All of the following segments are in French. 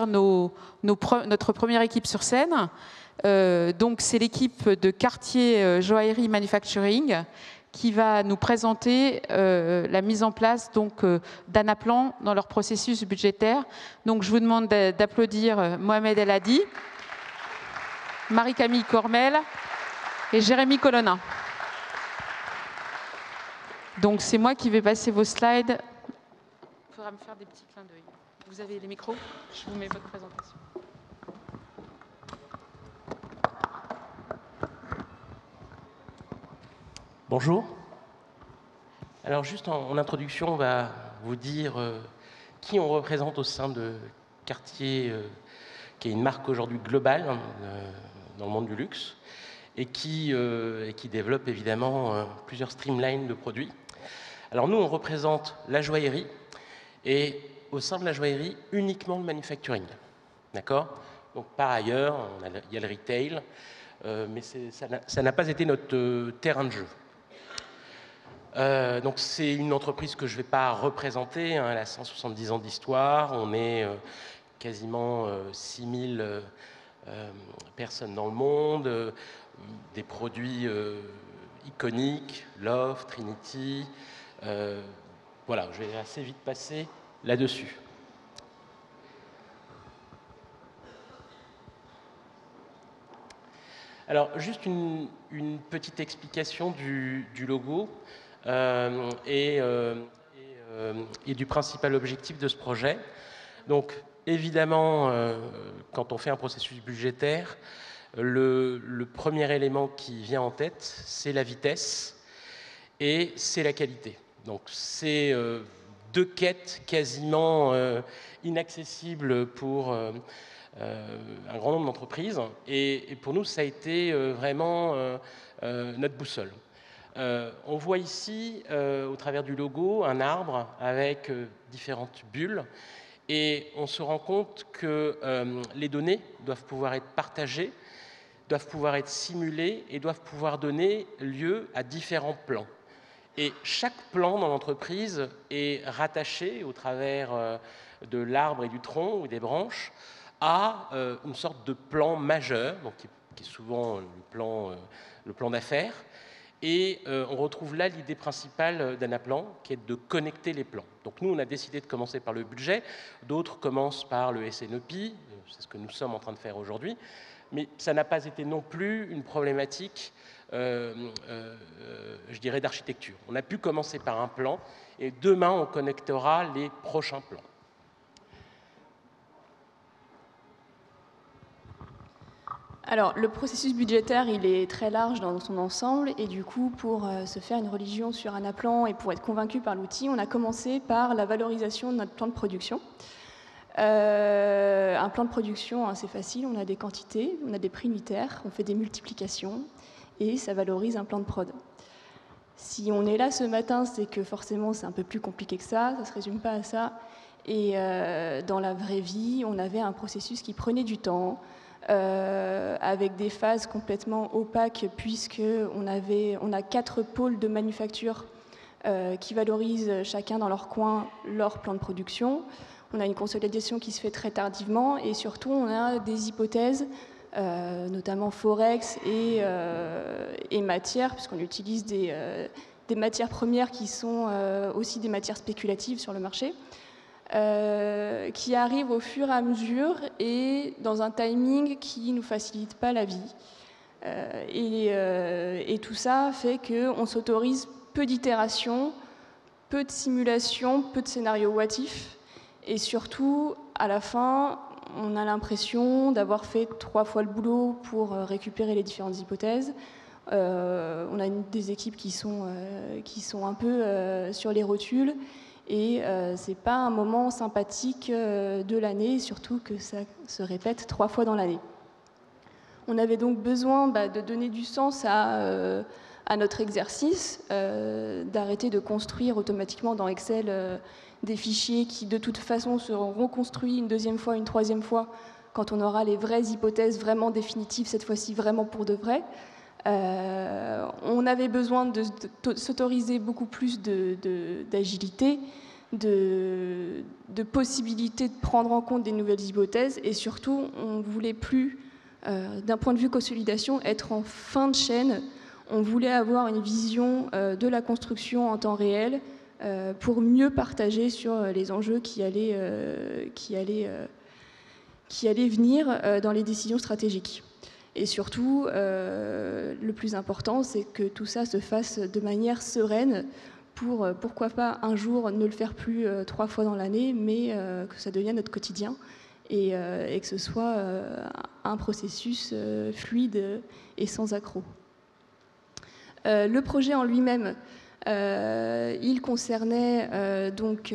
accueillir notre première équipe sur scène. Donc c'est l'équipe de Cartier Joaillerie Manufacturing qui va nous présenter la mise en place d'Anaplan dans leur processus budgétaire. Donc je vous demande d'applaudir Mohamed El Hadi, Marie-Camille Cormel et Jérémy Colonna. Donc c'est moi qui vais passer vos slides. Il faudra me faire des petits clins d'œil. Vous avez les micros? Je vous mets votre présentation. Bonjour. Alors juste en introduction, on va vous dire qui on représente au sein de Cartier, qui est une marque aujourd'hui globale dans le monde du luxe et qui développe évidemment plusieurs streamlines de produits. Alors nous, on représente la joaillerie et au sein de la joaillerie, uniquement le manufacturing. D'accord? Donc par ailleurs, il y a le retail, mais ça n'a pas été notre terrain de jeu. Donc c'est une entreprise que je ne vais pas représenter, hein, elle a 170 ans d'histoire, on est quasiment 6000 personnes dans le monde, des produits iconiques, Love, Trinity, voilà, je vais assez vite passer là-dessus. Alors juste une petite explication du logo. Et du principal objectif de ce projet. Donc évidemment, quand on fait un processus budgétaire, le premier élément qui vient en tête, c'est la vitesse et c'est la qualité. Donc c'est deux quêtes quasiment inaccessibles pour un grand nombre d'entreprises. Et pour nous, ça a été vraiment notre boussole. On voit ici, au travers du logo, un arbre avec différentes bulles et on se rend compte que les données doivent pouvoir être partagées, doivent pouvoir être simulées et doivent pouvoir donner lieu à différents plans. Et chaque plan dans l'entreprise est rattaché au travers de l'arbre et du tronc ou des branches à une sorte de plan majeur, donc qui est souvent le plan d'affaires. Et on retrouve là l'idée principale d'Anaplan, qui est de connecter les plans. Donc nous, on a décidé de commencer par le budget, d'autres commencent par le SNOP, c'est ce que nous sommes en train de faire aujourd'hui, mais ça n'a pas été non plus une problématique, je dirais, d'architecture. On a pu commencer par un plan, et demain, on connectera les prochains plans. Alors, le processus budgétaire, il est très large dans son ensemble et du coup, pour se faire une religion sur Anaplan et pour être convaincu par l'outil, on a commencé par la valorisation de notre plan de production. Un plan de production, hein, c'est facile, on a des quantités, on a des prix unitaires, on fait des multiplications et ça valorise un plan de prod. Si on est là ce matin, c'est que forcément c'est un peu plus compliqué que ça ne se résume pas à ça. Et dans la vraie vie, on avait un processus qui prenait du temps, avec des phases complètement opaques puisqu'on a 4 pôles de manufacture qui valorisent chacun dans leur coin leur plan de production. On a une consolidation qui se fait très tardivement et surtout on a des hypothèses, notamment Forex et matières, puisqu'on utilise des matières premières qui sont aussi des matières spéculatives sur le marché. Qui arrive au fur et à mesure et dans un timing qui ne nous facilite pas la vie. Et tout ça fait qu'on s'autorise peu d'itérations, peu de simulations, peu de scénarios what if, et surtout, à la fin, on a l'impression d'avoir fait 3 fois le boulot pour récupérer les différentes hypothèses. On a des équipes qui sont un peu sur les rotules, et c'est pas un moment sympathique de l'année, surtout que ça se répète 3 fois dans l'année. On avait donc besoin de donner du sens à notre exercice, d'arrêter de construire automatiquement dans Excel des fichiers qui de toute façon seront reconstruits une deuxième fois, une troisième fois, quand on aura les vraies hypothèses vraiment définitives, cette fois-ci vraiment pour de vrai. On avait besoin de s'autoriser beaucoup plus d'agilité, de possibilités de prendre en compte des nouvelles hypothèses, et surtout, on ne voulait plus, d'un point de vue consolidation, être en fin de chaîne. On voulait avoir une vision de la construction en temps réel pour mieux partager sur les enjeux qui allaient venir dans les décisions stratégiques. Et surtout, le plus important, c'est que tout ça se fasse de manière sereine pour, pourquoi pas, un jour ne le faire plus 3 fois dans l'année, mais que ça devienne notre quotidien et que ce soit un processus fluide et sans accroc. Le projet en lui-même, il concernait donc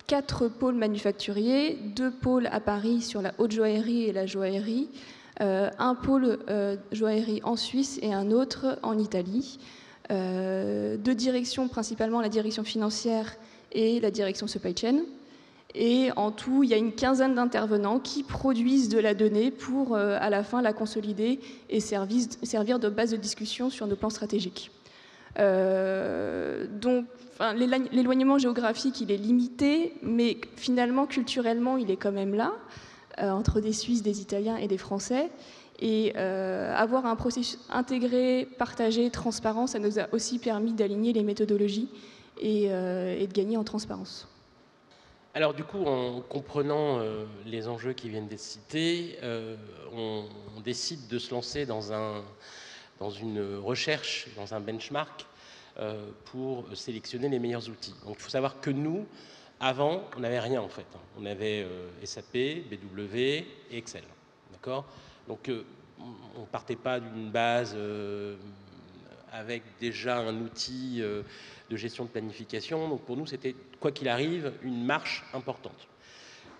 4 pôles manufacturiers, 2 pôles à Paris sur la haute joaillerie et la joaillerie, un pôle joaillerie en Suisse et un autre en Italie, 2 directions, principalement la direction financière et la direction supply chain. Et en tout, il y a une quinzaine d'intervenants qui produisent de la donnée pour, à la fin, la consolider et servir de base de discussion sur nos plans stratégiques. Donc, l'éloignement géographique, il est limité, mais finalement, culturellement, il est quand même là, entre des Suisses, des Italiens et des Français. Et avoir un processus intégré, partagé, transparent, ça nous a aussi permis d'aligner les méthodologies et de gagner en transparence. Alors du coup, en comprenant les enjeux qui viennent d'être cités, on décide de se lancer dans une recherche, dans un benchmark, pour sélectionner les meilleurs outils. Donc il faut savoir que nous, avant, on n'avait rien en fait. On avait SAP, BW et Excel. D'accord ? Donc on ne partait pas d'une base avec déjà un outil de gestion de planification. Donc pour nous, c'était, quoi qu'il arrive, une marche importante.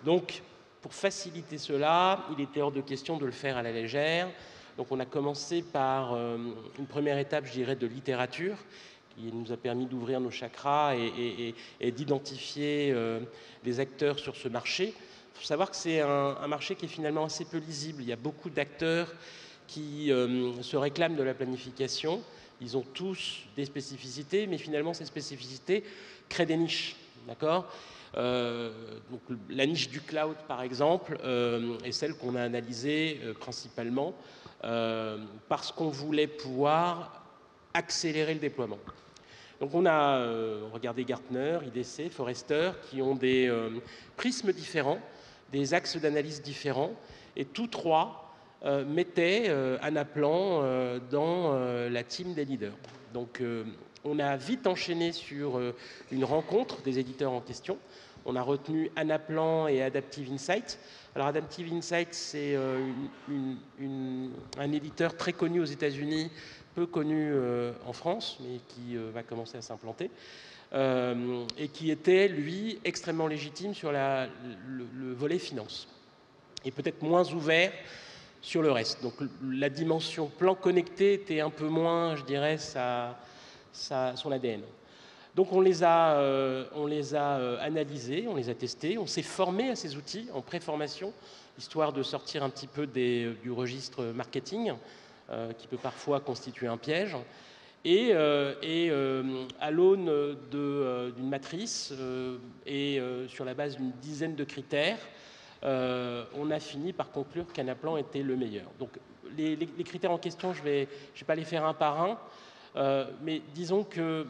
Donc, pour faciliter cela, il était hors de question de le faire à la légère. Donc on a commencé par une première étape, je dirais, de littérature, qui nous a permis d'ouvrir nos chakras et d'identifier les acteurs sur ce marché. Il faut savoir que c'est un marché qui est finalement assez peu lisible. Il y a beaucoup d'acteurs qui se réclament de la planification. Ils ont tous des spécificités, mais finalement, ces spécificités créent des niches. D'accord ? Donc, la niche du cloud, par exemple, est celle qu'on a analysée principalement parce qu'on voulait pouvoir accélérer le déploiement. Donc, on a regardé Gartner, IDC, Forrester, qui ont des prismes différents, des axes d'analyse différents, et tous 3 mettait Anaplan dans la team des leaders. Donc on a vite enchaîné sur une rencontre des éditeurs en question. On a retenu Anaplan et Adaptive Insight. Alors Adaptive Insight, c'est un éditeur très connu aux États-Unis, peu connu en France, mais qui va commencer à s'implanter. Et qui était, lui, extrêmement légitime sur le volet finance. Et peut-être moins ouvert sur le reste. Donc la dimension plan connecté était un peu moins, je dirais, son ADN. Donc on les a analysés, on les a testés, on s'est formé à ces outils en pré-formation, histoire de sortir un petit peu du registre marketing, qui peut parfois constituer un piège. Et à l'aune d'une matrice et sur la base d'une dizaine de critères, on a fini par conclure qu'Anaplan était le meilleur. Donc les critères en question, je vais pas les faire un par un, mais disons que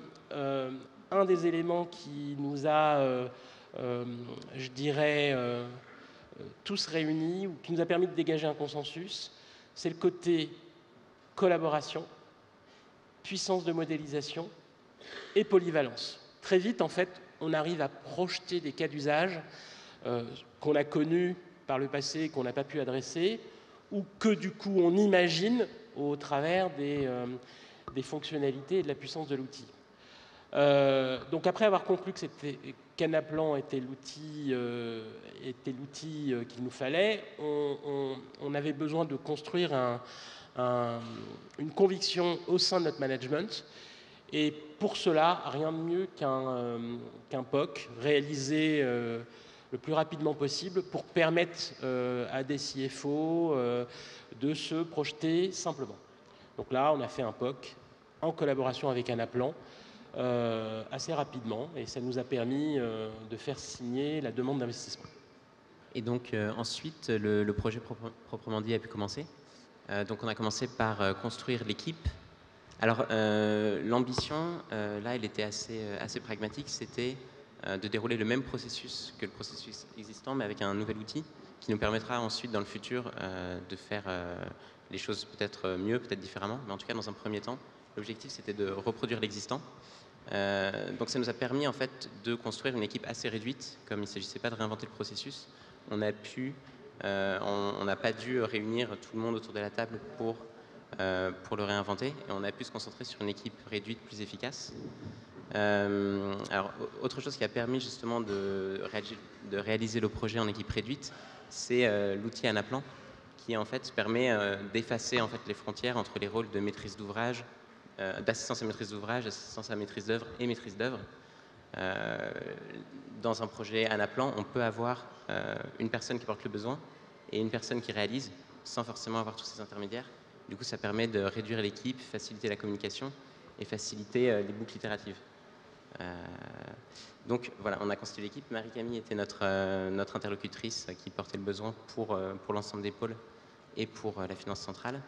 un des éléments qui nous a, je dirais, tous réunis, ou qui nous a permis de dégager un consensus, c'est le côté collaboration, puissance de modélisation et polyvalence. Très vite, en fait, on arrive à projeter des cas d'usage qu'on a connus par le passé et qu'on n'a pas pu adresser, ou que du coup on imagine au travers des fonctionnalités et de la puissance de l'outil. Donc après avoir conclu qu'Anaplan était l'outil qu'il nous fallait, on avait besoin de construire une conviction au sein de notre management. Et pour cela, rien de mieux qu'un POC réalisé le plus rapidement possible pour permettre à des CFO de se projeter simplement. Donc là, on a fait un POC en collaboration avec Anaplan assez rapidement et ça nous a permis de faire signer la demande d'investissement. Et donc ensuite, le projet proprement dit a pu commencer. Donc on a commencé par construire l'équipe. Alors l'ambition, là, elle était assez pragmatique, c'était de dérouler le même processus que le processus existant, mais avec un nouvel outil qui nous permettra ensuite, dans le futur, de faire les choses peut-être mieux, peut-être différemment. Mais en tout cas, dans un premier temps, l'objectif, c'était de reproduire l'existant. Donc ça nous a permis, en fait, de construire une équipe assez réduite. Comme il ne s'agissait pas de réinventer le processus, on n'a pas dû réunir tout le monde autour de la table pour le réinventer. Et on a pu se concentrer sur une équipe réduite, plus efficace. Alors, autre chose qui a permis justement de réaliser le projet en équipe réduite, c'est l'outil Anaplan, qui en fait permet d'effacer en fait les frontières entre les rôles de maîtrise d'ouvrage, d'assistance à maîtrise d'ouvrage, assistance à maîtrise d'œuvre et maîtrise d'œuvre. Dans un projet Anaplan, on peut avoir une personne qui porte le besoin et une personne qui réalise, sans forcément avoir tous ces intermédiaires. Du coup, ça permet de réduire l'équipe, faciliter la communication et faciliter les boucles itératives. Donc voilà, on a constitué l'équipe. Marie-Camille était notre interlocutrice qui portait le besoin pour l'ensemble des pôles et pour la finance centrale.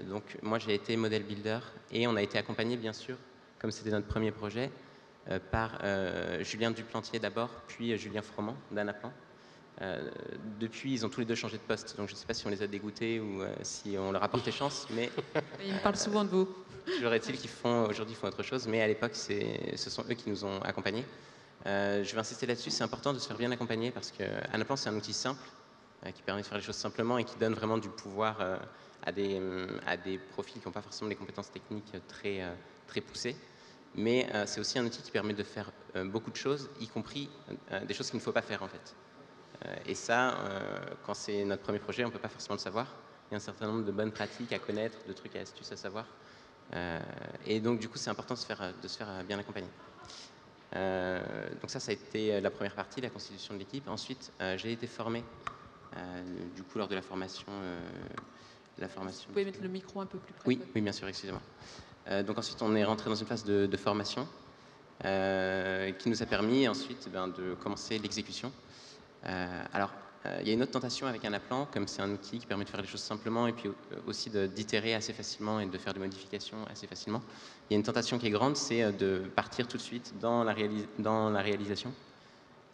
Donc moi j'ai été model builder et on a été accompagné bien sûr, comme c'était notre premier projet, par Julien Duplantier d'abord, puis Julien Froment d'Anaplan. Depuis, ils ont tous les deux changé de poste, donc je ne sais pas si on les a dégoûtés ou si on leur a porté chance, mais... Ils me parlent souvent de vous. Toujours est-il qu'aujourd'hui ils font autre chose, mais à l'époque, ce sont eux qui nous ont accompagnés. Je vais insister là-dessus, c'est important de se faire bien accompagner parce que Anaplan, c'est un outil simple qui permet de faire les choses simplement et qui donne vraiment du pouvoir à des profils qui n'ont pas forcément des compétences techniques très poussées. Mais c'est aussi un outil qui permet de faire beaucoup de choses, y compris des choses qu'il ne faut pas faire en fait. Et ça, quand c'est notre premier projet, on ne peut pas forcément le savoir. Il y a un certain nombre de bonnes pratiques à connaître, de trucs et astuces à savoir. Et donc, du coup, c'est important de se faire bien accompagner. Donc ça a été la première partie, la constitution de l'équipe. Ensuite, j'ai été formé, du coup, lors de la formation... Vous pouvez mettre le micro un peu plus près. Oui, bien sûr, excusez-moi. Donc ensuite, on est rentré dans une phase de formation qui nous a permis ensuite de commencer l'exécution. Alors, il y a une autre tentation avec Anaplan, comme c'est un outil qui permet de faire les choses simplement et puis aussi d'itérer assez facilement et de faire des modifications assez facilement. Il y a une tentation qui est grande, c'est de partir tout de suite dans la réalisation.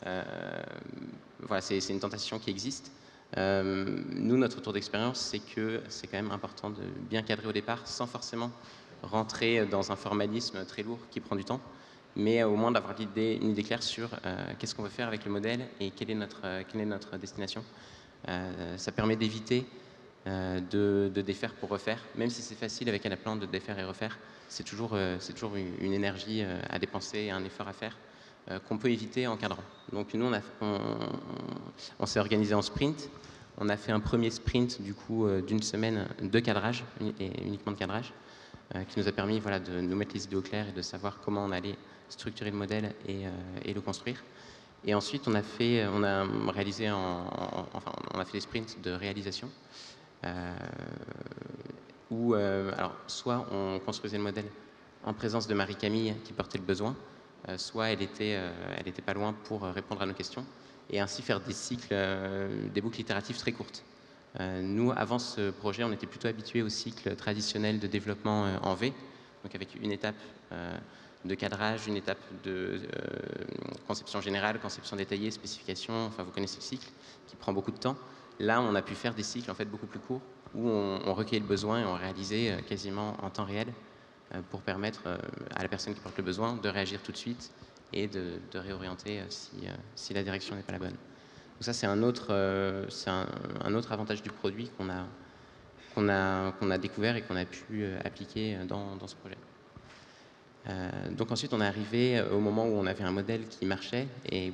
Voilà, c'est une tentation qui existe. Nous, notre retour d'expérience, c'est que c'est quand même important de bien cadrer au départ, sans forcément rentrer dans un formalisme très lourd qui prend du temps, mais au moins d'avoir une idée claire sur qu'est-ce qu'on veut faire avec le modèle et quelle est notre destination. Ça permet d'éviter de défaire pour refaire, même si c'est facile avec Anaplan de défaire et refaire, c'est toujours une énergie à dépenser et un effort à faire qu'on peut éviter en cadrant. Donc nous, on s'est organisé en sprint. On a fait un premier sprint du coup d'une semaine de cadrage, et uniquement de cadrage, qui nous a permis de nous mettre les idées au clair et de savoir comment on allait structurer le modèle et le construire. Et ensuite, on a fait des sprints de réalisation où, alors, soit on construisait le modèle en présence de Marie-Camille qui portait le besoin, soit elle était pas loin pour répondre à nos questions et ainsi faire des cycles, des boucles itératives très courtes. Nous, avant ce projet, on était plutôt habitués au cycle traditionnel de développement en V, donc avec une étape de cadrage, une étape de conception générale, conception détaillée, spécification, enfin vous connaissez le cycle, qui prend beaucoup de temps. Là, on a pu faire des cycles en fait beaucoup plus courts, où on recueillait le besoin et on réalisait quasiment en temps réel pour permettre à la personne qui porte le besoin de réagir tout de suite et de réorienter si la direction n'est pas la bonne. Donc ça, c'est un autre avantage du produit qu'on a découvert et qu'on a pu appliquer dans ce projet. Donc ensuite, on est arrivé au moment où on avait un modèle qui marchait et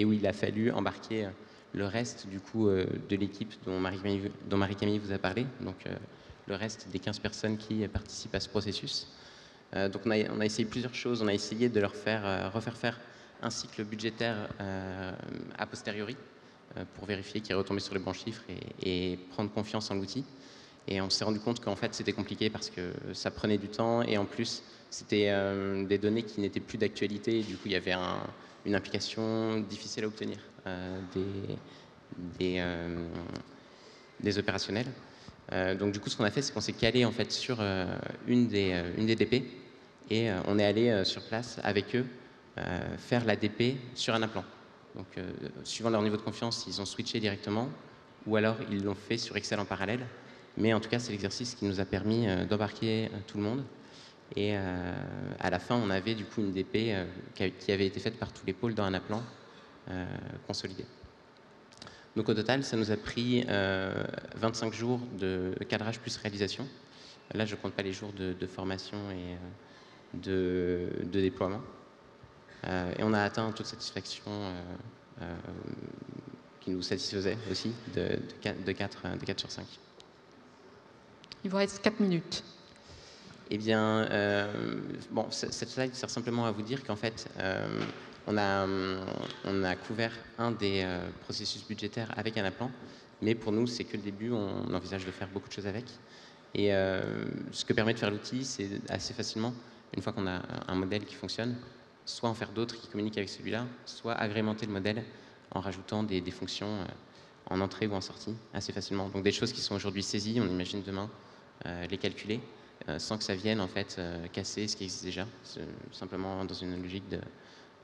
où il a fallu embarquer le reste du coup de l'équipe dont Marie-Camille vous a parlé, donc le reste des 15 personnes qui participent à ce processus. Donc on a essayé plusieurs choses. On a essayé de leur refaire faire un cycle budgétaire a posteriori pour vérifier qu'ils retombaient sur les bons chiffres et prendre confiance en l'outil. Et on s'est rendu compte qu'en fait, c'était compliqué parce que ça prenait du temps et en plus, c'était des données qui n'étaient plus d'actualité. Du coup, il y avait une implication difficile à obtenir des opérationnels. Donc du coup, ce qu'on a fait, c'est qu'on s'est calé en fait sur une des DP et on est allé sur place avec eux faire la DP sur un implant. Donc suivant leur niveau de confiance, ils ont switché directement ou alors ils l'ont fait sur Excel en parallèle. Mais en tout cas, c'est l'exercice qui nous a permis d'embarquer tout le monde. Et à la fin, on avait du coup une DP qui avait été faite par tous les pôles dans un appelant consolidé. Donc au total, ça nous a pris 25 jours de cadrage plus réalisation. Là, je ne compte pas les jours de formation et de déploiement. Et on a atteint un taux de satisfaction qui nous satisfaisait aussi de 4 sur 5. Il vous reste 4 minutes. Eh bien, bon, cette slide sert simplement à vous dire qu'en fait, on a couvert un des processus budgétaires avec un appelant, mais pour nous, c'est que le début, on envisage de faire beaucoup de choses avec. Et ce que permet de faire l'outil, c'est assez facilement, une fois qu'on a un modèle qui fonctionne, soit en faire d'autres qui communiquent avec celui-là, soit agrémenter le modèle en rajoutant des fonctions en entrée ou en sortie assez facilement. Donc des choses qui sont aujourd'hui saisies, on imagine demain les calculer sans que ça vienne en fait casser ce qui existe déjà, simplement dans une logique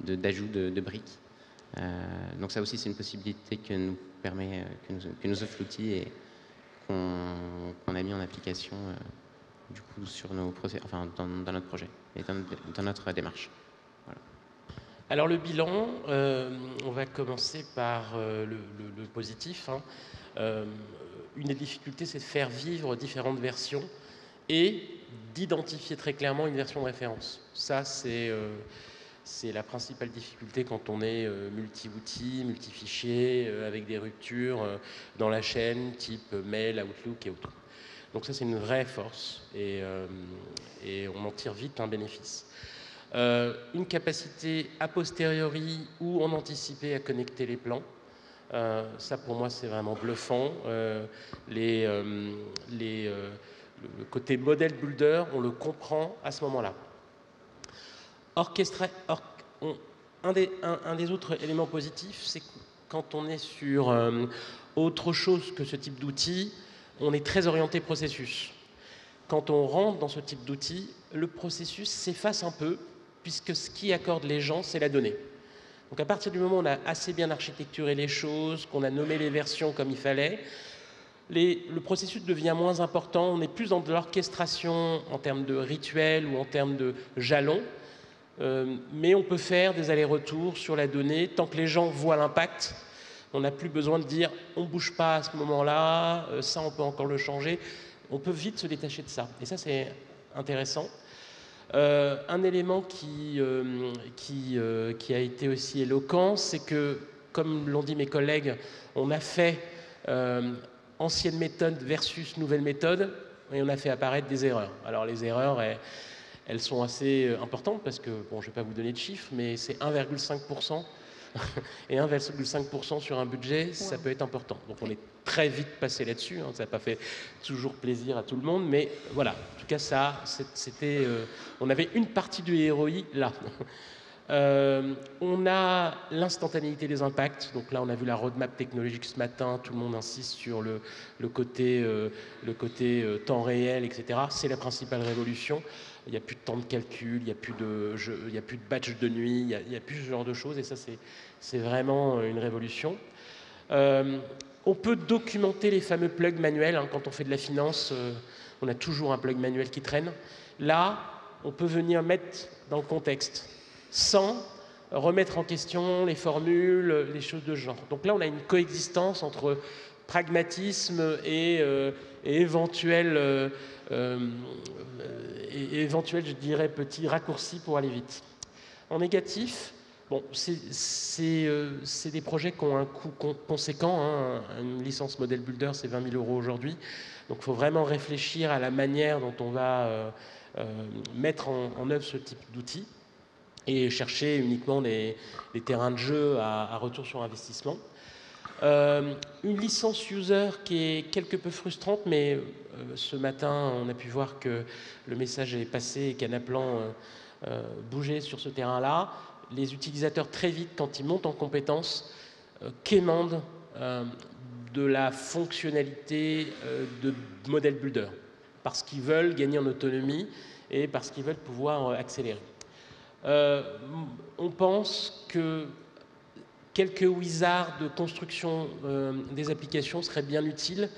d'ajout de briques. Donc ça aussi c'est une possibilité que nous offre l'outil et qu'on a mis en application du coup sur nos enfin dans notre projet et dans notre démarche. Voilà. Alors le bilan, on va commencer par le positif. Une des difficultés, c'est de faire vivre différentes versions et d'identifier très clairement une version de référence. Ça, c'est la principale difficulté quand on est multi-outils, multi-fichiers, avec des ruptures dans la chaîne, type mail, Outlook et autres. Donc ça, c'est une vraie force et on en tire vite un bénéfice. Une capacité a posteriori ou en anticipé à connecter les plans. Ça, pour moi, c'est vraiment bluffant. Le côté modèle builder, on le comprend à ce moment-là. Un des autres éléments positifs, c'est que quand on est sur autre chose que ce type d'outil, on est très orienté processus. Quand on rentre dans ce type d'outil, le processus s'efface un peu, puisque ce qui accorde les gens, c'est la donnée. Donc à partir du moment où on a assez bien architecturé les choses, qu'on a nommé les versions comme il fallait, le processus devient moins important, on est plus dans de l'orchestration en termes de rituels ou en termes de jalons, mais on peut faire des allers-retours sur la donnée tant que les gens voient l'impact. On n'a plus besoin de dire on ne bouge pas à ce moment-là, ça on peut encore le changer. On peut vite se détacher de ça. Et ça c'est intéressant. Un élément qui a été aussi éloquent, c'est que, comme l'ont dit mes collègues, on a fait ancienne méthode versus nouvelle méthode et on a fait apparaître des erreurs. Alors les erreurs, elles sont assez importantes parce que, bon, je ne vais pas vous donner de chiffres, mais c'est 1,5%. Et 1,5% sur un budget, ça peut être important. Donc on est très vite passé là-dessus, hein. Ça n'a pas fait toujours plaisir à tout le monde, mais voilà, en tout cas ça, c'était, on avait une partie du ROI là. On a l'instantanéité des impacts, donc là on a vu la roadmap technologique ce matin, tout le monde insiste sur le côté temps réel, etc. C'est la principale révolution. Il n'y a plus de temps de calcul, il n'y a plus de batch de nuit, il n'y a plus ce genre de choses, et ça c'est vraiment une révolution. On peut documenter les fameux plugs manuels, hein. Quand on fait de la finance, on a toujours un plug manuel qui traîne. Là, on peut venir mettre dans le contexte, sans remettre en question les formules, les choses de ce genre. Donc là, on a une coexistence entre pragmatisme et éventuel, je dirais, petit raccourci pour aller vite. En négatif, bon, c'est des projets qui ont un coût conséquent, hein. Une licence Model Builder, c'est 20 000 € aujourd'hui. Donc il faut vraiment réfléchir à la manière dont on va mettre en œuvre ce type d'outils et chercher uniquement des terrains de jeu à retour sur investissement. Une licence user qui est quelque peu frustrante, mais ce matin, on a pu voir que le message est passé et qu'Anaplan bougeait sur ce terrain-là. Les utilisateurs, très vite, quand ils montent en compétences, quémandent de la fonctionnalité de model builder, parce qu'ils veulent gagner en autonomie et parce qu'ils veulent pouvoir accélérer. On pense que quelques wizards de construction des applications seraient bien utiles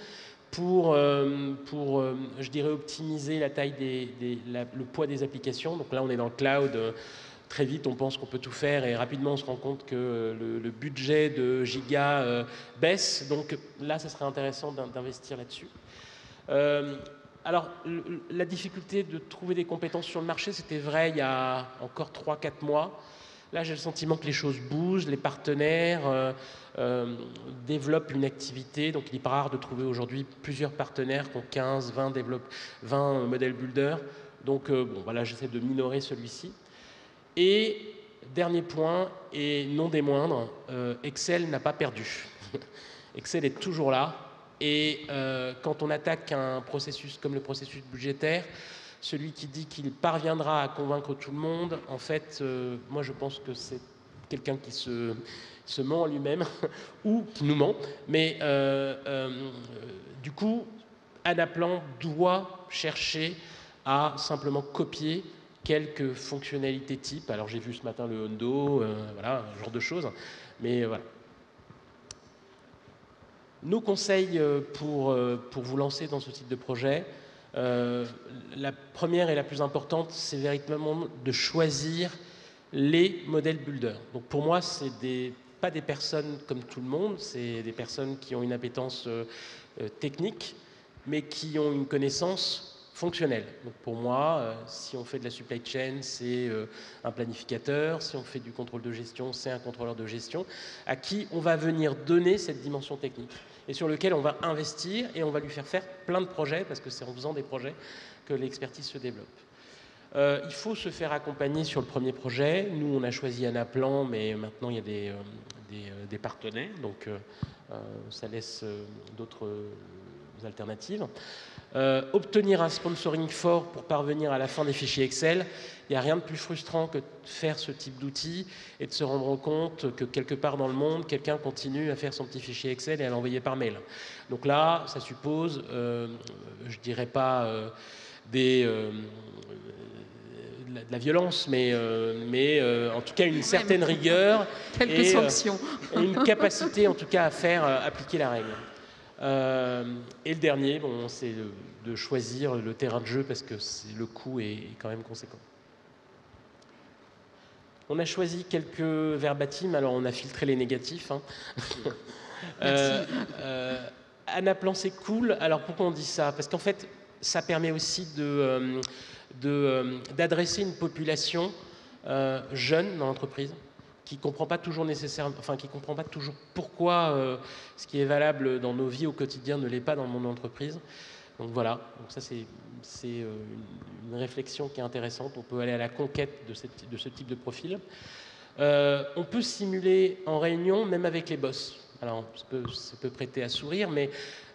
pour je dirais, optimiser la taille le poids des applications. Donc là, on est dans le cloud. Très vite, on pense qu'on peut tout faire et rapidement, on se rend compte que le budget de giga baisse. Donc là, ça serait intéressant d'investir là-dessus. Alors, la difficulté de trouver des compétences sur le marché, c'était vrai il y a encore 3-4 mois. Là, j'ai le sentiment que les choses bougent, les partenaires développent une activité. Donc, il est pas rare de trouver aujourd'hui plusieurs partenaires qui ont 15, 20 modèles builders. Donc, bon, voilà, j'essaie de minorer celui-ci. Et dernier point, et non des moindres, Excel n'a pas perdu. Excel est toujours là. Et quand on attaque un processus comme le processus budgétaire, celui qui dit qu'il parviendra à convaincre tout le monde, en fait, moi je pense que c'est quelqu'un qui se ment en lui-même ou qui nous ment. Mais du coup, Anaplan doit chercher à simplement copier quelques fonctionnalités type. Alors j'ai vu ce matin le Hondo, voilà, ce genre de choses. Mais voilà. Nos conseils pour vous lancer dans ce type de projet, la première et la plus importante, c'est véritablement de choisir les modèles builders. Donc pour moi, c'est pas des personnes comme tout le monde, c'est des personnes qui ont une appétence technique, mais qui ont une connaissance fonctionnelle. Donc pour moi, si on fait de la supply chain, c'est un planificateur. Si on fait du contrôle de gestion, c'est un contrôleur de gestion à qui on va venir donner cette dimension technique et sur lequel on va investir et on va lui faire plein de projets parce que c'est en faisant des projets que l'expertise se développe. Il faut se faire accompagner sur le premier projet. Nous, on a choisi Anaplan, mais maintenant, il y a des partenaires, donc ça laisse d'autres alternatives. Obtenir un sponsoring fort pour parvenir à la fin des fichiers Excel, il n'y a rien de plus frustrant que de faire ce type d'outil et de se rendre compte que quelque part dans le monde, quelqu'un continue à faire son petit fichier Excel et à l'envoyer par mail. Donc là, ça suppose, je dirais pas de la violence, mais en tout cas une certaine rigueur quelques sanctions. Et une capacité en tout cas à faire appliquer la règle. Et le dernier, bon, c'est de choisir le terrain de jeu parce que le coût est quand même conséquent. On a choisi quelques verbatim, alors on a filtré les négatifs. Hein. Anaplan, c'est cool. Alors pourquoi on dit ça? Parce qu'en fait, ça permet aussi d'adresser une population jeune dans l'entreprise qui ne comprend pas toujours nécessairement, enfin qui comprend pas toujours pourquoi ce qui est valable dans nos vies au quotidien ne l'est pas dans le monde d'entreprise. Donc voilà, donc ça c'est une réflexion qui est intéressante. On peut aller à la conquête de ce type de profil. On peut simuler en réunion, même avec les boss. Alors ça peut prêter à sourire, mais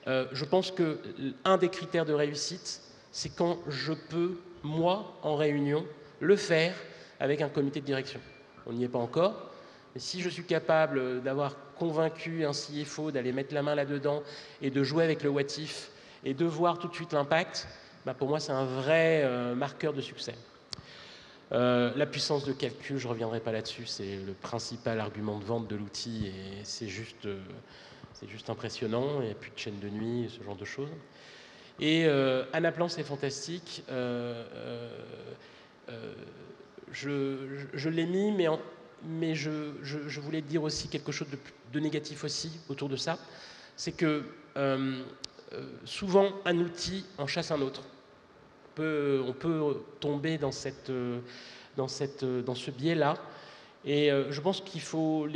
je pense qu'un des critères de réussite, c'est quand je peux, moi, en réunion, le faire avec un comité de direction. On n'y est pas encore, mais si je suis capable d'avoir convaincu un CFO d'aller mettre la main là-dedans et de jouer avec le what if et de voir tout de suite l'impact, bah pour moi c'est un vrai marqueur de succès. La puissance de calcul, je ne reviendrai pas là-dessus, c'est le principal argument de vente de l'outil et c'est juste impressionnant, il n'y a plus de chaîne de nuit, ce genre de choses. Et Anaplan, c'est fantastique. Je l'ai mis, mais je voulais dire aussi quelque chose de négatif aussi autour de ça. C'est que souvent, un outil en chasse un autre. On peut tomber dans ce biais-là. Et je pense qu'il faut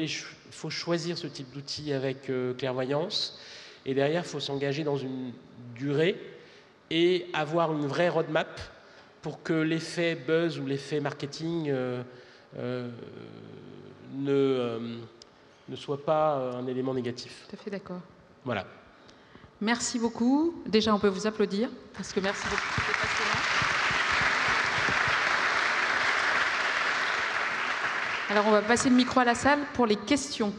choisir ce type d'outil avec clairvoyance. Et derrière, il faut s'engager dans une durée et avoir une vraie roadmap pour que l'effet buzz ou l'effet marketing ne ne soit pas un élément négatif. Tout à fait d'accord. Voilà. Merci beaucoup. Déjà, on peut vous applaudir, parce que merci beaucoup, c'était passionnant. Alors, on va passer le micro à la salle pour les questions.